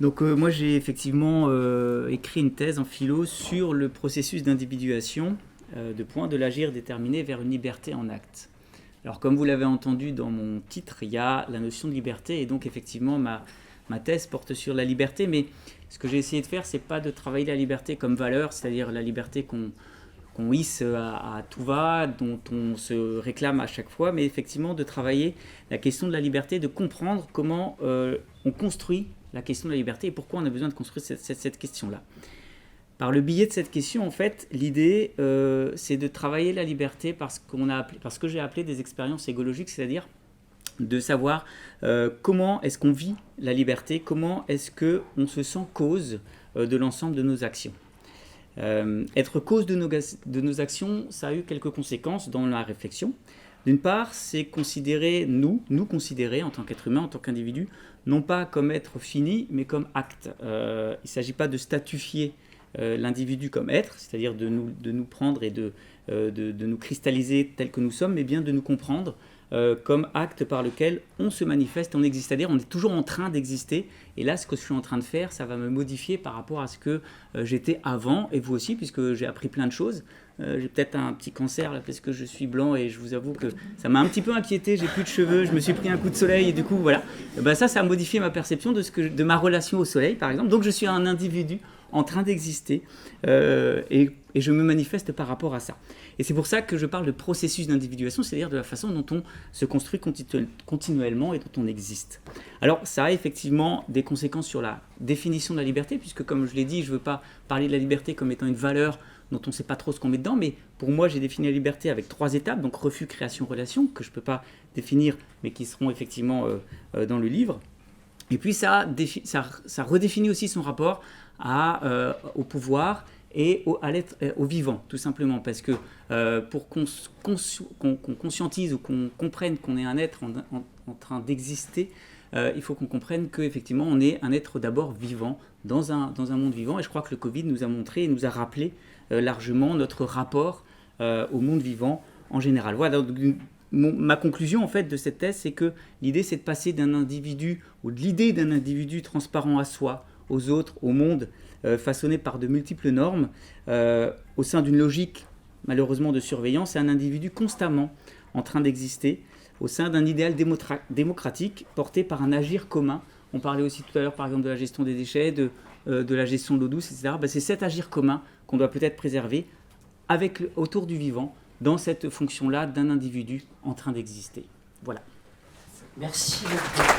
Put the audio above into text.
Donc moi j'ai effectivement écrit une thèse en philo sur le processus d'individuation de l'agir déterminé vers une liberté en acte. Alors comme vous l'avez entendu dans mon titre, il y a la notion de liberté et donc effectivement ma thèse porte sur la liberté, mais ce que j'ai essayé de faire, c'est pas de travailler la liberté comme valeur, c'est-à-dire la liberté qu'on hisse à tout va, dont on se réclame à chaque fois, mais effectivement de travailler la question de la liberté, de comprendre comment on construit la question de la liberté et pourquoi on a besoin de construire cette question-là. Par le biais de cette question, en fait, l'idée, c'est de travailler la liberté parce que j'ai appelé des expériences égologiques, c'est-à-dire de savoir comment est-ce qu'on vit la liberté, comment est-ce qu'on se sent cause de l'ensemble de nos actions. Être cause de nos actions, ça a eu quelques conséquences dans la réflexion. D'une part, c'est considérer nous considérer en tant qu'être humain, en tant qu'individu, non pas comme être fini, mais comme acte. Il ne s'agit pas de statufier l'individu comme être, c'est-à-dire de nous prendre et de nous cristalliser tel que nous sommes, mais bien de nous comprendre comme acte par lequel on se manifeste, on existe. C'est-à-dire on est toujours en train d'exister. Et là, ce que je suis en train de faire, ça va me modifier par rapport à ce que j'étais avant, et vous aussi, puisque j'ai appris plein de choses. J'ai peut-être un petit cancer là parce que je suis blanc et je vous avoue que ça m'a un petit peu inquiété, j'ai plus de cheveux, je me suis pris un coup de soleil et du coup voilà. Ça a modifié ma perception de ma relation au soleil par exemple. Donc je suis un individu en train d'exister et je me manifeste par rapport à ça. Et c'est pour ça que je parle de processus d'individuation, c'est-à-dire de la façon dont on se construit continuellement et dont on existe. Alors ça a effectivement des conséquences sur la définition de la liberté, puisque comme je l'ai dit, je ne veux pas parler de la liberté comme étant une valeur dont on ne sait pas trop ce qu'on met dedans, mais pour moi j'ai défini la liberté avec 3 étapes, donc refus, création, relation, que je ne peux pas définir, mais qui seront effectivement dans le livre. Et puis ça redéfinit aussi son rapport au pouvoir et au vivant, tout simplement, parce que pour qu'on conscientise ou qu'on comprenne qu'on est un être en train d'exister, il faut qu'on comprenne qu'effectivement on est un être d'abord vivant, dans un monde vivant, et je crois que le Covid nous a montré et nous a rappelé largement notre rapport au monde vivant en général. Voilà, donc, ma conclusion en fait de cette thèse, c'est que l'idée c'est de passer d'un individu, ou de l'idée d'un individu transparent à soi, aux autres, au monde, façonné par de multiples normes, au sein d'une logique malheureusement de surveillance, et un individu constamment en train d'exister, au sein d'un idéal démocratique porté par un agir commun. On parlait aussi tout à l'heure par exemple de la gestion des déchets, de la gestion de l'eau douce, etc. C'est cet agir commun qu'on doit peut-être préserver autour du vivant, dans cette fonction-là d'un individu en train d'exister. Voilà. Merci beaucoup.